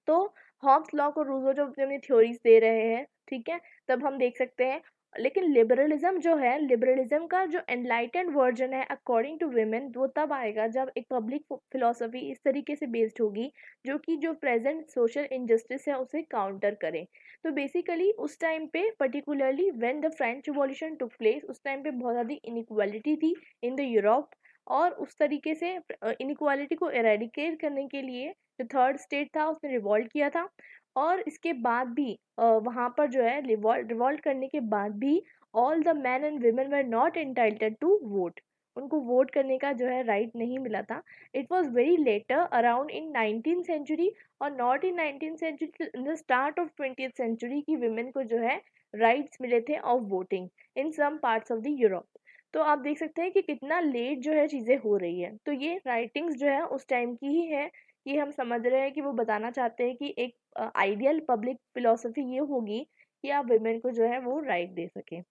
तो हॉब्स, लॉक और रूसो जब अपनी थ्योरीज दे रहे हैं, ठीक है, तब हम देख सकते हैं। लेकिन लिबरलिज्म जो है, लिबरलिज्म का जो एनलाइटेंड वर्जन है अकॉर्डिंग टू विमेन, वो तब आएगा जब एक पब्लिक फिलोसफी इस तरीके से बेस्ड होगी जो कि जो प्रेजेंट सोशल इनजस्टिस है उसे काउंटर करे। तो बेसिकली उस टाइम पे particularly when the French revolution took place, उस टाइम पे बहुत ज़्यादा इनइक्वालिटी थी इन द यूरोप, और उस तरीके से इनइक्वालिटी को एरेडिकेट करने के लिए जो थर्ड स्टेट था उसने रिवॉल्ट किया था। और इसके बाद भी वहाँ पर जो है रिवॉल्ट करने के बाद भी all the man and women were not entitled to vote, उनको वोट करने का जो है राइट नहीं मिला था। It was very later around in 19th century, और not in 19th century, in the start of 20th century की विमेन को जो है राइट्स मिले थे of voting in some parts of the Europe. तो आप देख सकते हैं कि कितना लेट जो है चीज़ें हो रही है। तो ये राइटिंग्स जो है उस टाइम की ही है, कि हम समझ रहे हैं कि वो बताना चाहते हैं कि एक आइडियल पब्लिक फिलॉसफी ये होगी कि आप विमेन को जो है वो राइट दे सकें।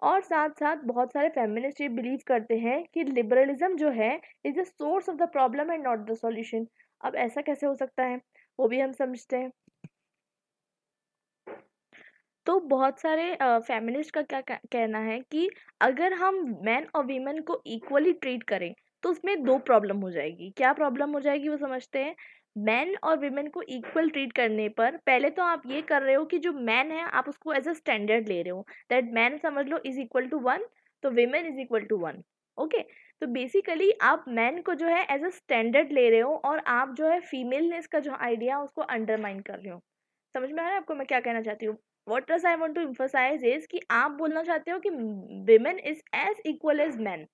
और साथ साथ बहुत सारे फेमिनिस्ट ये बिलीव करते हैं कि लिबरलिज्म जो है is the source of the problem and not the solution. अब ऐसा कैसे हो सकता है, वो भी हम समझते हैं। तो बहुत सारे फेमिनिस्ट का क्या कहना है कि अगर हम मैन और वीमेन को इक्वली ट्रीट करें तो उसमें दो प्रॉब्लम हो जाएगी। क्या प्रॉब्लम हो जाएगी वो समझते हैं। मैन और वीमेन को इक्वल ट्रीट करने पर पहले तो आप ये कर रहे हो कि जो मैन है आप उसको एज अ स्टैंडर्ड ले रहे हो, दैट मैन समझ लो इज इक्वल टू 1, तो women is equal to 1। Okay, तो बेसिकली आप मैन को जो है एज अ स्टैंडर्ड ले रहे हो और आप जो है फीमेलनेस का जो आइडिया उसको अंडरमाइन कर रहे हो। समझ में आ रहा है आपको मैं क्या कहना चाहती हूँ। What does I want to emphasise is कि आप बोलना चाहते हो कि women is as equal as man.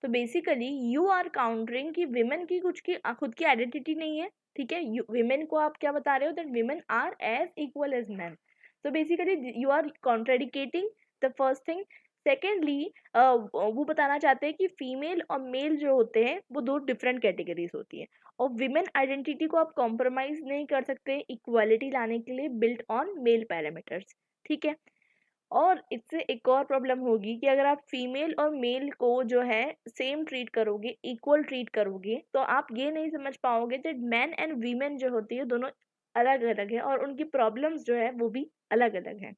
तो बेसिकली यू आर काउंटरिंग कि विमेन की कुछ की खुद की आइडेंटिटी नहीं है। ठीक है, विमेन को आप क्या बता रहे हो, that women are as equal as man. तो basically you are contradicting the first thing. Secondly वो बताना चाहते हैं कि फीमेल और मेल जो होते हैं वो दो डिफरेंट कैटेगरीज होती है और विमेन आइडेंटिटी को आप कॉम्प्रोमाइज नहीं कर सकते इक्वालिटी लाने के लिए बिल्ट ऑन मेल पैरामीटर्स। ठीक है, और इससे एक और प्रॉब्लम होगी कि अगर आप फीमेल और मेल को जो है सेम ट्रीट करोगे, इक्वल ट्रीट करोगे, तो आप ये नहीं समझ पाओगे कि मैन एंड वीमेन जो होती है दोनों अलग अलग है और उनकी प्रॉब्लम्स जो है वो भी अलग अलग है।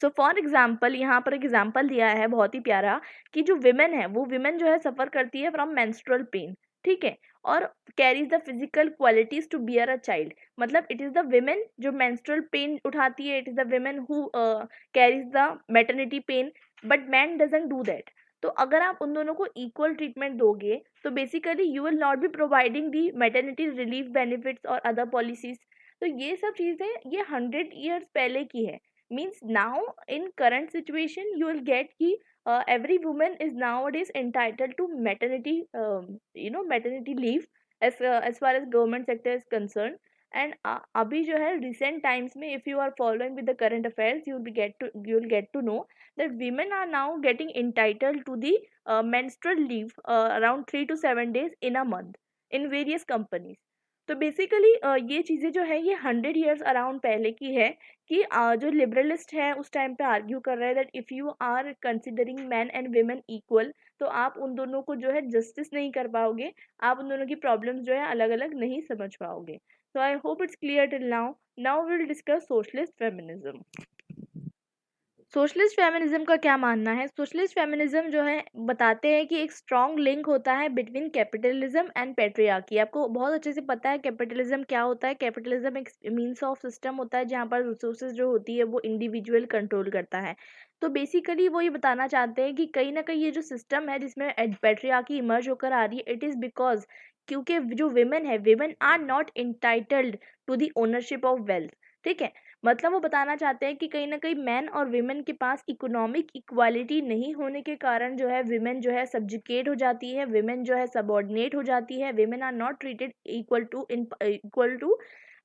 सो फॉर एग्जाम्पल यहाँ पर एक एग्जाम्पल दिया है बहुत ही प्यारा कि जो विमेन है वो विमेन जो है सफर करती है फ्रॉम मेंस्ट्रुअल पेन। ठीक है, और carries the physical qualities to bear a child. मतलब इट इज द विमेन जो मेंस्ट्रुअल पेन उठाती है, it is the women who carries the maternity pain, but man doesn't do that. तो अगर आप उन दोनों को इक्वल ट्रीटमेंट दोगे तो basically you will not be providing the maternity relief benefits और अदर पॉलिसीज। तो ये सब चीजें ये 100 years पहले की है। Means now in current situation you will get ki every woman is nowadays entitled to maternity maternity leave as far as government sector is concerned। and abhi jo hai recent times mein if you are following with the current affairs you will get to know that women are now getting entitled to the menstrual leave around 3 to 7 days in a month in various companies। तो basically ये चीज़ें जो है ये 100 years around पहले की है कि जो लिबरलिस्ट हैं उस टाइम पे आर्ग्यू कर रहे हैं that if you are considering man and women equal तो आप उन दोनों को जो है जस्टिस नहीं कर पाओगे, आप उन दोनों की प्रॉब्लम्स जो है अलग अलग नहीं समझ पाओगे। So I hope it's clear till now. Now will discuss socialist feminism. Socialist feminism का क्या मानना है। सोशलिस्ट फेमिनिज्म जो है बताते हैं कि एक स्ट्रॉन्ग लिंक होता है बिटवीन कैपिटलिज्म एंड पेट्रियार्की। आपको बहुत अच्छे से पता है कैपिटलिज्म क्या होता है। कैपिटलिज्म एक मीन्स ऑफ सिस्टम होता है जहाँ पर रिसोर्सेज जो होती है वो इंडिविजुअल कंट्रोल करता है। तो बेसिकली वो ये बताना चाहते हैं कि कहीं ना कहीं ये जो सिस्टम है जिसमें पेट्रियार्की इमर्ज होकर आ रही है इट इज़ बिकॉज क्योंकि जो विमेन है women are not entitled to the ownership of wealth. ठीक है, मतलब वो बताना चाहते हैं कि कहीं ना कहीं मैन और विमेन के पास इकोनॉमिक इक्वालिटी नहीं होने के कारण जो है विमेन जो है सब्जुकेट हो जाती है, विमेन जो है सबॉर्डिनेट हो जाती है, women are not treated equal to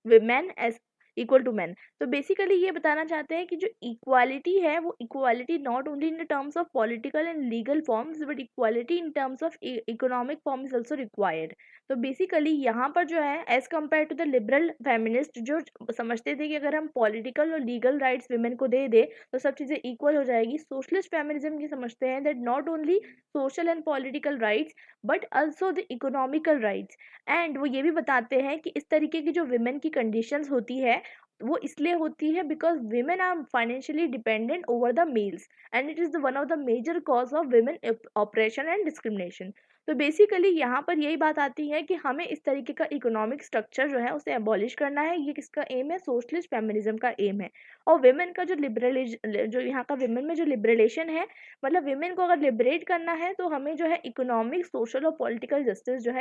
women as equal to man. तो बेसिकली ये बताना चाहते हैं कि जो इक्वालिटी है वो equality not only in terms of political and legal forms but equality in terms of economic form is also required. तो बेसिकली यहाँ पर जो है as compare to the liberal feminist जो समझते थे कि अगर हम पॉलिटिकल और लीगल राइट्स विमेन को दे दे तो सब चीज़ें इक्वल हो जाएगी, सोशलिस्ट फेमिनिज्म ये समझते हैं that not only social and political rights but also the economical rights. And वो ये भी बताते हैं कि इस तरीके की जो विमेन की कंडीशंस होती है वो इसलिए होती है because women are financially dependent over the males and it is the one of the major cause of women oppression and discrimination. तो बेसिकली यहाँ पर यही बात आती है कि हमें इस तरीके का इकोनॉमिक स्ट्रक्चर जो है उसे एबॉलिश करना है। ये किसका एम है, सोशलिस्ट फेमिनिज्म का एम है। और विमेन का जो जो यहाँ का विमेन में जो लिबरलेशन है, मतलब विमेन को अगर लिबरेट करना है तो हमें जो है इकोनॉमिक सोशल और पॉलिटिकल जस्टिस जो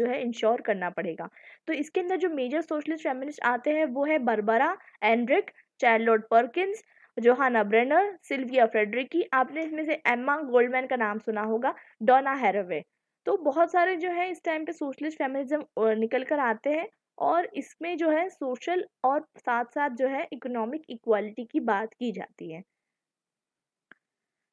है इंश्योर करना पड़ेगा। तो इसके अंदर जो मेजर सोशलिस्ट फेमिनिस्ट आते हैं वो है बारबरा एंड्रिक, Charlotte Perkins, Johanna Brenner, Silvia Federici, आपने इसमें से एम्मा गोल्डमैन का नाम सुना होगा, डॉना हैरावे। तो बहुत सारे जो है इस टाइम पे सोशलिस्ट फेमिनिज्म निकल कर आते हैं और इसमें जो है सोशल और साथ साथ जो है इकोनॉमिक इक्वालिटी की बात की जाती है।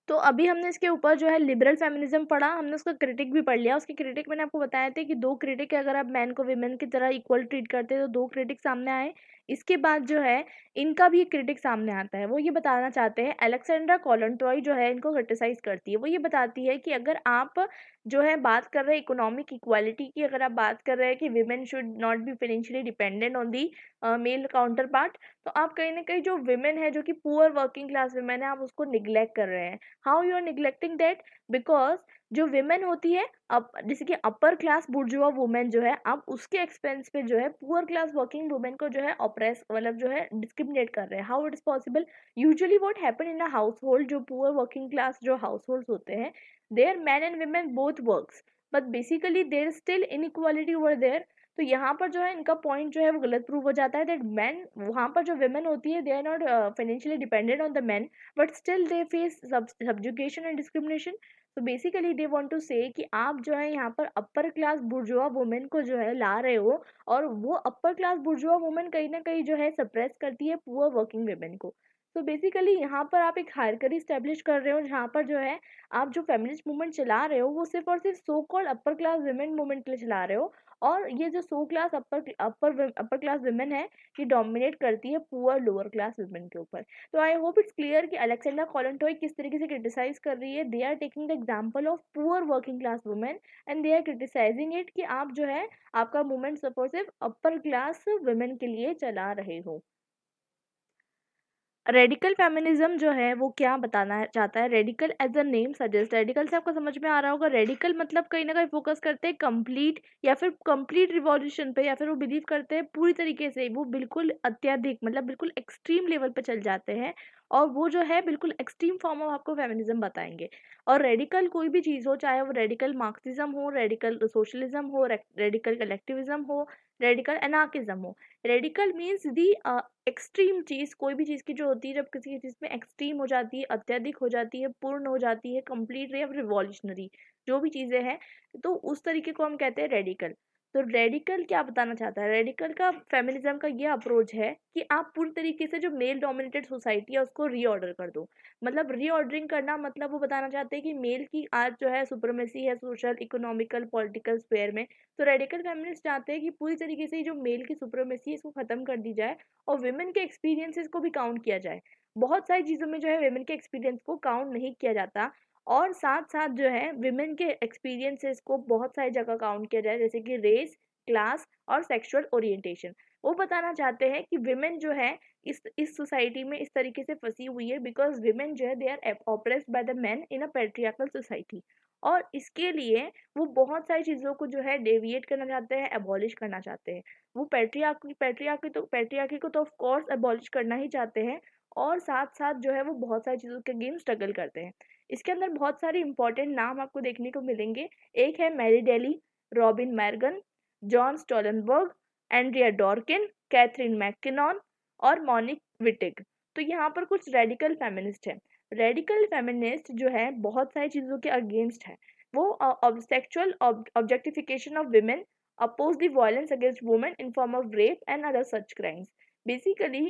तो अभी हमने इसके ऊपर जो है लिबरल फेमिनिज्म पढ़ा, हमने उसका क्रिटिक भी पढ़ लिया। उसके क्रिटिक मैंने आपको बताए थे कि 2 क्रिटिक है, अगर आप मैन को विमेन की तरह इक्वल ट्रीट करते हैं तो 2 क्रिटिक सामने आए। इसके बाद जो है इनका भी एक क्रिटिक सामने आता है। वो ये बताना चाहते हैं, अलेक्जेंड्रा कोलोंटॉय जो है इनको क्रिटिसाइज करती है। वो ये बताती है कि अगर आप जो है बात कर रहे हैं इकोनॉमिक इक्वालिटी की, अगर आप बात कर रहे हैं कि women should not be financially dependent on the male counterpart, तो आप कहीं ना कहीं जो विमेन है, जो कि पुअर वर्किंग क्लास विमेन है, आप उसको निग्लेक्ट कर रहे हैं। How you are neglecting that? Because जो विमेन होती है, अब जैसे कि अपर क्लास बुर्जुआ वुमेन जो है, आप उसके एक्सपेंस पे जो है पुअर क्लास वर्किंग वुमेन को जो है ऑप्रेस, मतलब जो है डिस्क्रिमिनेट कर रहे हैं। How it is possible? Usually what happen in a household, जो पुअर वर्किंग क्लास जो हाउस होल्ड होते हैं, there man and women both works, but basically there still inequality over there. तो यहाँ पर जो है इनका पॉइंट जो है वो गलत प्रूव हो जाता है, दैट मैन, वहाँ पर जो वुमेन होती है, they are not financially dependent on the man, but still they face subjugation and discrimination. तो basically they want to say कि आप जो है यहाँ पर अपर क्लास बुर्जुआ वुमेन को जो है ला रहे हो, और वो अपर क्लास बुर्जुआ वुमेन कहीं ना कहीं जो है सप्रेस करती है पुअर वर्किंग वुमेन को। तो बेसिकली यहाँ पर आप एक हायरार्की स्टैब्लिश कर रहे हो, जहाँ पर जो है आप जो फेमिनिस्ट मूवमेंट चला रहे हो वो सिर्फ और सिर्फ so called upper class women movement के लिए चला रहे हो, और ये जो so class upper class women है, ये डोमिनेट करती है पुअर लोअर क्लास वुमेन के ऊपर। तो आई होप इट्स क्लियर कि अलेक्जेंड्रा कोलोंटॉय किस तरीके से क्रिटिसाइज कर रही है। They are taking the example of poor working class women and they are criticising it कि आप जो है आपका मूवमेंट सिर्फ अपर क्लास वुमेन के लिए चला रहे हो। रेडिकल फेमिनिज्म जो है वो क्या बताना चाहता है? Radical as a name suggest, radical से आपको समझ में आ रहा होगा, रेडिकल मतलब कहीं ना कहीं फोकस करते हैं कंप्लीट या फिर कंप्लीट रिवॉल्यूशन पे, या फिर वो बिलीव करते हैं पूरी तरीके से, वो बिल्कुल अत्यधिक, मतलब बिल्कुल एक्सट्रीम लेवल पे चल जाते हैं, और वो जो है बिल्कुल एक्सट्रीम फॉर्म ऑफ आपको फेमिनिज्म बताएंगे। और रेडिकल कोई भी चीज़ हो, चाहे वो रेडिकल मार्क्सिज्म हो, रेडिकल सोशलिज्म हो, रेडिकल कलेक्टिविज्म हो, रेडिकल एनार्किज्म हो। रेडिकल मीन्स दी एक्सट्रीम चीज़, कोई भी चीज़ की जो होती है, जब किसी चीज़ में एक्सट्रीम हो जाती है, अत्यधिक हो जाती है, पूर्ण हो जाती है, कंप्लीट या रिवॉल्यूशनरी, जो भी चीज़ें हैं, तो उस तरीके को हम कहते हैं रेडिकल। तो रेडिकल क्या बताना चाहता है? रेडिकल का फेमिनिज्म का ये अप्रोच है कि आप पूरी तरीके से जो मेल डोमिनेटेड सोसाइटी है उसको रीऑर्डर कर दो। मतलब रीऑर्डरिंग करना, मतलब वो बताना चाहते हैं कि मेल की आज जो है सुप्रीमेसी है सोशल, इकोनॉमिकल, पॉलिटिकल स्फेयर में। तो रेडिकल फेमिनिस्ट चाहते हैं कि पूरी तरीके से जो मेल की सुप्रीमेसी है इसको खत्म कर दी जाए, और विमेन के एक्सपीरियंसेस को भी काउंट किया जाए। बहुत सारी चीज़ों में जो है विमेन के एक्सपीरियंस को काउंट नहीं किया जाता, और साथ साथ जो है विमेन के एक्सपीरियंसेस को बहुत सारी जगह काउंट किया जाए, जैसे कि रेस, क्लास और सेक्सुअल ओरिएंटेशन। वो बताना चाहते हैं कि विमेन जो है इस सोसाइटी में इस तरीके से फंसी हुई है बिकॉज विमेन जो है they are oppressed by the man in a patriarchal society, और इसके लिए वो बहुत सारी चीज़ों को जो है डेविएट करना चाहते हैं, एबॉलिश करना चाहते हैं। वो पेट्रियार्की को तो ऑफ कोर्स एबॉलिश करना ही चाहते हैं, और साथ साथ जो है वो बहुत सारी चीज़ों के अगेंस्ट स्ट्रगल करते हैं। इसके अंदर बहुत सारे इंपॉर्टेंट नाम आपको देखने को मिलेंगे। एक है Mary Daly, Robin Morgan, John Stoltenberg, Andrea Dworkin, Catharine MacKinnon और मोनिक विटिग। तो यहाँ पर कुछ रेडिकल फेमिनिस्ट हैं। रेडिकल फेमिनिस्ट जो है बहुत सारी चीज़ों के अगेंस्ट है। वो sexual objectification of women, oppose the violence against women in form of rape and other such crimes. Basically,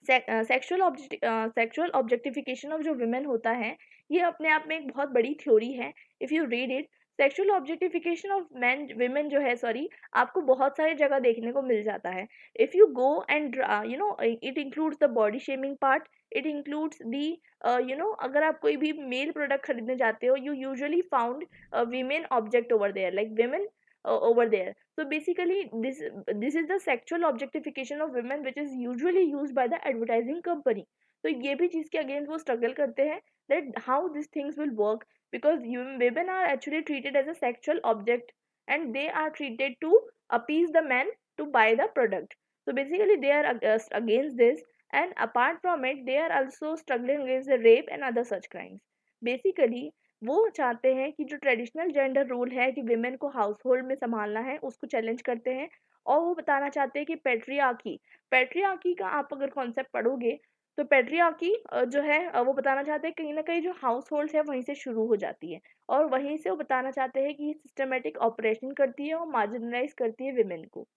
sexual objectification of जो वुमेन होता है, ये अपने आप में एक बहुत बड़ी थ्योरी है। If you read it, sexual objectification of man women जो है, सॉरी, आपको बहुत सारी जगह देखने को मिल जाता है। If you go and it includes the body shaming part, it includes the अगर आप कोई भी मेल प्रोडक्ट खरीदने जाते हो, you usually found women object over there, like women over there. So basically this is the sexual objectification of women which is usually used by the advertising company. तो ये भी चीज़ के अगेंस्ट वो struggle करते हैं, that how these things will work, because women are actually treated as a sexual object and they are treated to appease the men to buy the product. So basically they are against this, and apart from it they are also struggling against the rape and other such crimes. Basically वो चाहते हैं कि जो traditional gender role है कि women को house hold में संभालना है, उसको चैलेंज करते हैं। और वो बताना चाहते हैं कि पेट्रियार्की का आप अगर कॉन्सेप्ट पढ़ोगे, तो पेट्रियार्की जो है वो बताना चाहते हैं कहीं ना कहीं जो हाउस होल्ड है वहीं से शुरू हो जाती है, और वहीं से वो बताना चाहते हैं कि सिस्टमेटिक ऑपरेशन करती है और मार्जिनलाइज करती है विमेन को।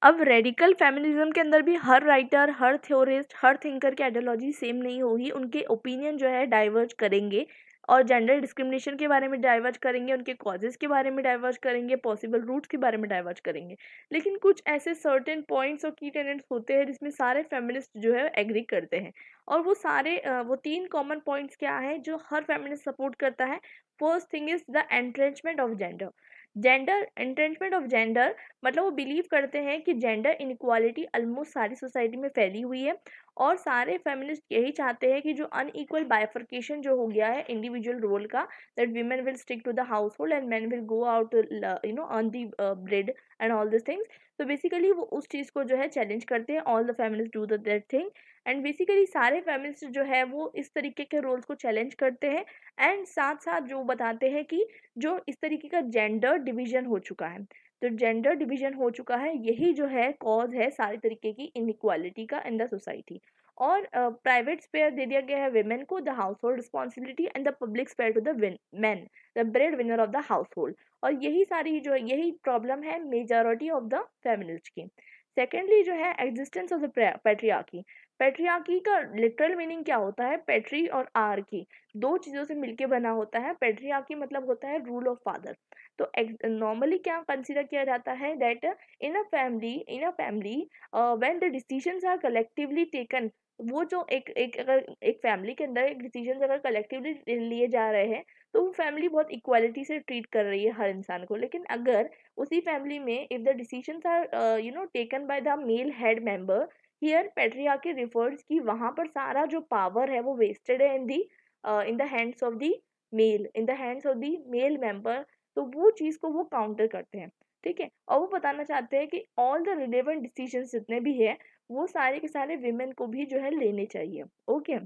अब रेडिकल फेमिनिज्म के अंदर भी हर राइटर, हर थ्योरिस्ट, हर थिंकर की आइडियोलॉजी सेम नहीं होगी, उनके ओपिनियन जो है डाइवर्ज करेंगे और जेंडर डिस्क्रिमिनेशन के बारे में डाइवर्ज करेंगे, उनके कॉजेज़ के बारे में डाइवर्ज करेंगे, पॉसिबल रूट्स के बारे में डाइवर्ज करेंगे। लेकिन कुछ ऐसे सर्टेन पॉइंट्स और की टेनेंट्स होते हैं जिसमें सारे फेमिनिस्ट जो है एग्री करते हैं, और वो सारे वो 3 कॉमन पॉइंट्स क्या हैं जो हर फेमिनिस्ट सपोर्ट करता है। First thing is the entrenchment of gender. Gender entrenchment of gender मतलब वो बिलीव करते हैं कि जेंडर इनइक्वालिटी ऑलमोस्ट सारी सोसाइटी में फैली हुई है, और सारे फेमिनिस्ट यही चाहते हैं कि जो अनइक्वल बाइफर्केशन जो हो गया है इंडिविजुअल रोल का, that women will stick to the household and men will go out earn the bread and all this things. तो बेसिकली वो उस चीज़ को जो है चैलेंज करते हैं, all the feminist do that thing. And basically सारे फेमिनिस्ट जो है वो इस तरीके के रोल्स को चैलेंज करते हैं, एंड साथ साथ जो बताते हैं कि जो इस तरीके का जेंडर डिवीजन हो चुका है, तो जेंडर डिवीजन हो चुका है, यही जो है कॉज है सारी तरीके की इनइक्वालिटी का इन द सोसाइटी। और प्राइवेट स्पेयर दे दिया गया है विमेन को, the household responsibility, and the public sphere to the man, the bread winner of the household. और यही सारी जो है यही प्रॉब्लम है मेजॉरिटी ऑफ द फेमिनिस्ट की। सेकेंडली जो है existence of the patriarchy. Patriarchy का लिटरल मीनिंग क्या होता है? पैट्री और आर की दो चीज़ों से मिलके बना होता है। पैट्रियार्की मतलब होता है रूल ऑफ फादर। तो नॉर्मली क्या कंसीडर किया जाता है that in a family when the decisions are collectively taken, वो जो एक एक अगर एक फैमिली के अंदर एक डिसीजंस अगर कलेक्टिवली लिए जा रहे हैं, तो वो फैमिली बहुत इक्वालिटी से ट्रीट कर रही है हर इंसान को। लेकिन अगर उसी फैमिली में if the decisions are taken by the male head member, here patriarchy refers कि वहाँ पर सारा जो पावर है वो वेस्टेड है in the hands of the male member. तो वो चीज़ को वो काउंटर करते हैं, ठीक है। और वो बताना चाहते हैं कि ऑल द रिलेवेंट डिसीजंस जितने भी है वो सारे के सारे विमेन को भी जो है लेने चाहिए। ओके,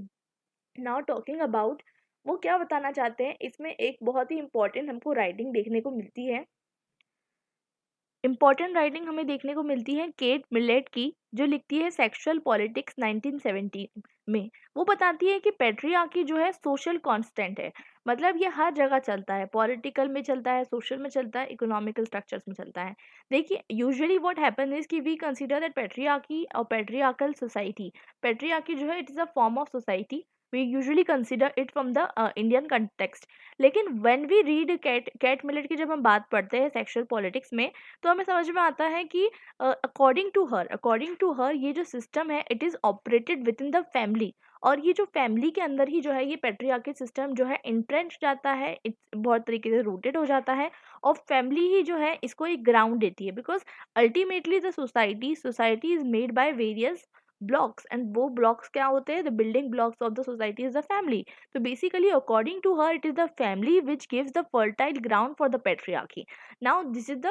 नाउ टॉकिंग अबाउट वो क्या बताना चाहते हैं, इसमें एक बहुत ही इंपॉर्टेंट हमको राइटिंग देखने को मिलती है। इम्पॉर्टेंट राइटिंग हमें देखने को मिलती है केट मिलेट की, जो लिखती है सेक्सुअल पॉलिटिक्स 1970 में। वो बताती है कि पैट्रियार्की जो है सोशल कांस्टेंट है, मतलब ये हर जगह चलता है, पॉलिटिकल में चलता है, सोशल में चलता है, इकोनॉमिकल स्ट्रक्चर्स में चलता है। देखिए यूजुअली व्हाट हैपन इज कि वी कंसीडर दैट पैट्रियार्की और पैट्रियार्कल सोसाइटी, पैट्रियार्की जो है it is a form of society, we usually consider it from the Indian context. लेकिन when we read Kate Millett की जब हम बात पढ़ते हैं सेक्सुअल पॉलिटिक्स में, तो हमें समझ में आता है कि अकॉर्डिंग टू हर ये जो सिस्टम है it is operated with in the family, और ये जो फैमिली के अंदर ही जो है ये पैट्रियार्की सिस्टम जो है इंट्रेंच जाता है, बहुत तरीके से रूटेड हो जाता है, और फैमिली ही जो है इसको एक ग्राउंड देती है, because ultimately the society is made by various blocks, and वो ब्लॉक्स क्या होते हैं? The building blocks of the society is the family. तो basically according to her it is the family which gives the fertile ground for the patriarchy. Now this is the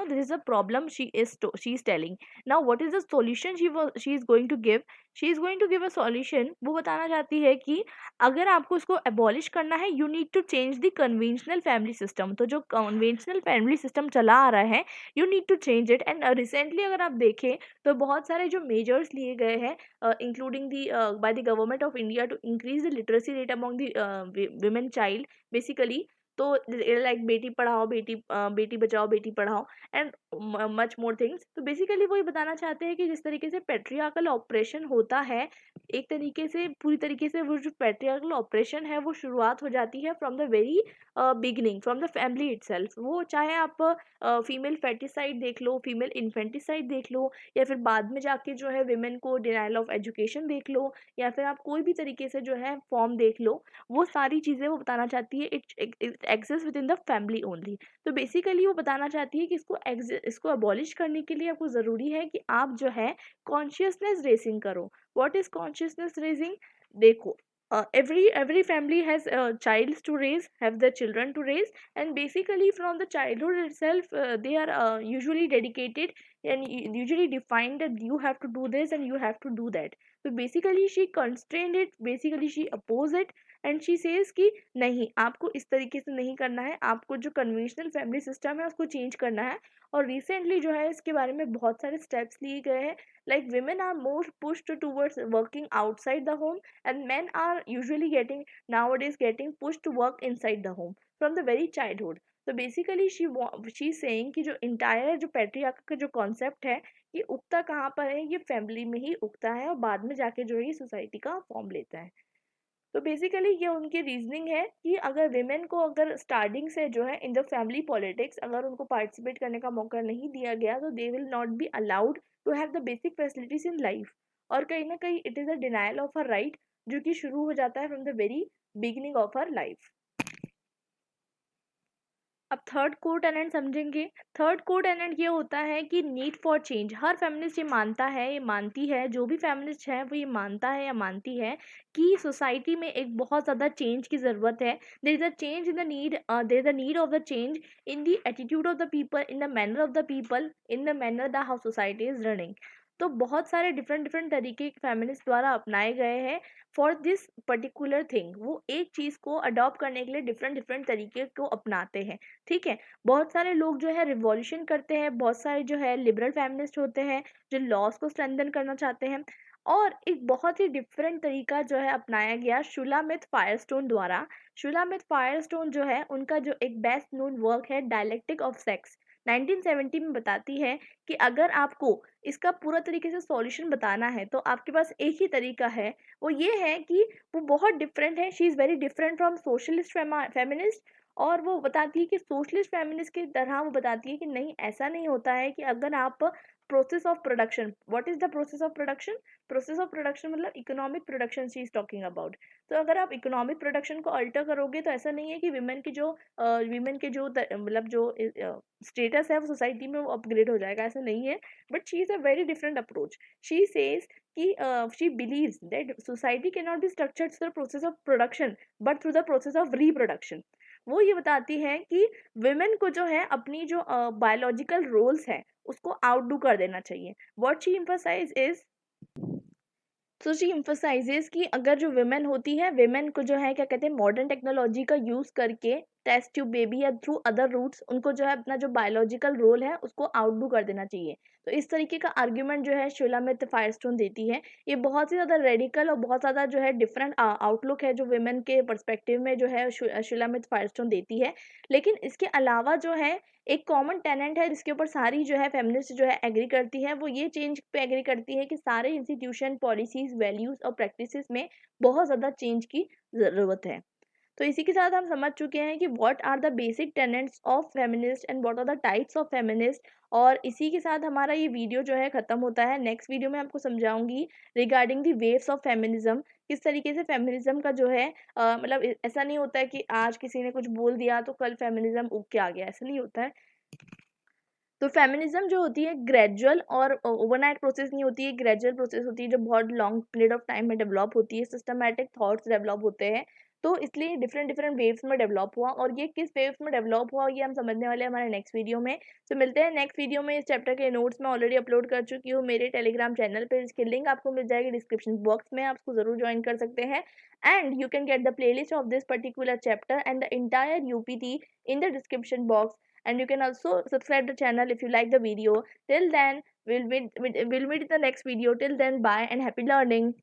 this is the problem she is telling. Now what is the solution she is going to give? She is going to give a solution। वो बताना चाहती है कि अगर आपको इसको abolish करना है, you need to change the conventional family system। तो जो conventional family system चला आ रहा है, you need to change it। and recently अगर आप देखें तो बहुत सारे जो measures लिए गए हैं, including the by the government of India to increase the literacy rate among the women child, basically। तो like Beti Padhao, Beti Bachao, Beti Padhao, and much more things. तो बेसिकली वो ये बताना चाहते हैं कि जिस तरीके से पैट्रियार्कल ऑपरेशन होता है, एक तरीके से पूरी तरीके से वो जो पैट्रियार्कल ऑपरेशन है वो शुरुआत हो जाती है from the very beginning, from the family itself. वो चाहे आप फीमेल फेटिसाइड देख लो, फीमेल इन्फेंटिसाइड देख लो, या फिर बाद में जाके जो है विमेन को डिनाइल ऑफ एजुकेशन देख लो, या फिर आप कोई भी तरीके से जो है फॉर्म देख लो, वो सारी चीज़ें वो बताना चाहती है it exist with in the family only. तो बेसिकली वो बताना चाहती है कि इसको अबॉलिश करने के लिए आपको ज़रूरी है कि आप जो है कॉन्शियसनेस रेसिंग करो। What is consciousness racing? देखो, every family has childs to raise, have the children to raise, and basically from the childhood itself they are usually dedicated and usually defined that you have to do this and you have to do that। so basically she constrained it, basically she oppose it, and she says कि नहीं, आपको इस तरीके से नहीं करना है, आपको जो कन्वेंशनल फैमिली सिस्टम है उसको चेंज करना है। और रिसेंटली जो है इसके बारे में बहुत सारे स्टेप्स लिए गए हैं, like women are more pushed towards working outside the home, and men are usually getting nowadays getting pushed to work inside the home from the very childhood। तो बेसिकली शी सेइंग कि जो entire जो patriarchy का जो concept है ये उगता कहाँ पर है, ये फैमिली में ही उगता है और बाद में जाके जो है ये सोसाइटी का फॉर्म लेता है। तो बेसिकली ये उनकी रीजनिंग है कि अगर विमेन को अगर स्टार्टिंग से जो है इन द फैमिली पॉलिटिक्स अगर उनको पार्टिसिपेट करने का मौका नहीं दिया गया तो they will not be allowed to have the basic facilities in life, और कहीं ना कहीं it is a denial of her right जो कि शुरू हो जाता है from the very beginning of her life. अब थर्ड कोर टेनेंट समझेंगे। थर्ड कोर टेनेंट ये होता है कि नीड फॉर चेंज। हर फेमिनिस्ट ये मानता है, ये मानती है, जो भी फेमिनिस्ट है वो ये मानता है या मानती है कि सोसाइटी में एक बहुत ज़्यादा चेंज की ज़रूरत है। There is a change in the need, there is a need of the change in the attitude of the people, in the manner of the people, in the manner the how society is running. तो बहुत सारे different different तरीके feminist द्वारा अपनाए गए हैं for this particular thing. वो एक चीज़ को अडॉप्ट करने के लिए डिफरेंट डिफरेंट तरीके को अपनाते हैं। ठीक है, बहुत सारे लोग जो है रिवॉल्यूशन करते हैं, बहुत सारे जो है लिबरल फेमिनिस्ट होते हैं जो लॉज को स्ट्रेंथन करना चाहते हैं, और एक बहुत ही डिफरेंट तरीका जो है अपनाया गया शुलामित फायरस्टोन द्वारा। शुलामित फायरस्टोन जो है उनका जो एक बेस्ट नोन वर्क है डायलेक्टिक ऑफ सेक्स 1970 में बताती है कि अगर आपको इसका पूरा तरीके से सॉल्यूशन बताना है तो आपके पास एक ही तरीका है, वो ये है कि वो बहुत डिफरेंट है, she is very different from socialist feminist. और वो बताती है कि सोशलिस्ट फेमिनिस्ट की तरह वो बताती है कि नहीं, ऐसा नहीं होता है कि अगर आप process of production, what is the process of production, process of production मतलब economic production she is talking about. तो अगर आप इकोनॉमिक प्रोडक्शन को अल्टर करोगे तो ऐसा नहीं है कि वीमेन के जो मतलब जो स्टेटस है वो सोसाइटी में वो अपग्रेड हो जाएगा, ऐसा नहीं है। But she is a very different approach. She says कि she believes that society can not be structured through the process of production but through the process of reproduction. वो ये बताती है कि विमेन को जो है अपनी जो बायोलॉजिकल रोल्स हैं उसको आउटडू कर देना चाहिए। What she emphasise is, so she emphasises कि अगर जो विमेन होती है, विमेन को जो है क्या कहते हैं मॉडर्न टेक्नोलॉजी का यूज़ करके टेस्ट ट्यूब बेबी या थ्रू अदर रूट्स उनको जो है अपना जो बायोलॉजिकल रोल है उसको आउटडू कर देना चाहिए। तो इस तरीके का आर्ग्यूमेंट जो है शुलामित फायरस्टोन देती है। ये बहुत ही ज़्यादा रेडिकल और बहुत ज़्यादा जो है डिफरेंट आउटलुक है जो विमेन के पर्सपेक्टिव में जो है शुलामित फायरस्टोन देती है। लेकिन इसके अलावा जो है एक कॉमन टेनेंट है जिसके ऊपर सारी जो है फेमिनिस्ट जो है एग्री करती है, वो ये चेंज पे एग्री करती है कि सारे इंस्टीट्यूशन, पॉलिसीज, वैल्यूज और प्रैक्टिसेस में बहुत ज़्यादा चेंज की ज़रूरत है। तो इसी के साथ हम समझ चुके हैं कि what are the basic tenets of feminist and what are the types of feminist. और इसी के साथ हमारा ये वीडियो जो है ख़त्म होता है। नेक्स्ट वीडियो में आपको समझाऊंगी regarding the waves of feminism, किस तरीके से फेमिनिज्म का जो है मतलब ऐसा नहीं होता है कि आज किसी ने कुछ बोल दिया तो कल फेमिनिज्म उग के आ गया, ऐसा नहीं होता है। तो फेमिनिज्म जो होती है ग्रेजुअल और ओवरनाइट प्रोसेस नहीं होती है, ग्रेजुअल प्रोसेस होती है जो बहुत लॉन्ग पीरियड ऑफ टाइम में डेवलप होती है, सिस्टमैटिक थॉट्स डेवलप होते हैं। तो इसलिए डिफरेंट डिफरेंट वेव्स में डेवलप हुआ, और ये किस वेव्स में डेवलप हुआ ये हम समझने वाले हैं हमारे नेक्स्ट वीडियो में। तो मिलते हैं नेक्स्ट वीडियो में। इस चैप्टर के नोट्स मैं ऑलरेडी अपलोड कर चुकी हूँ मेरे टेलीग्राम चैनल पर, इसकी लिंक आपको मिल जाएगी डिस्क्रिप्शन बॉक्स में, आप उसको जरूर ज्वाइन कर सकते हैं। And you can get the play list of this particular chapter and the entire UPT in the description box, and you can also subscribe the channel if you like the video. Till then we'll meet in the next video. Till then, bye and happy learning.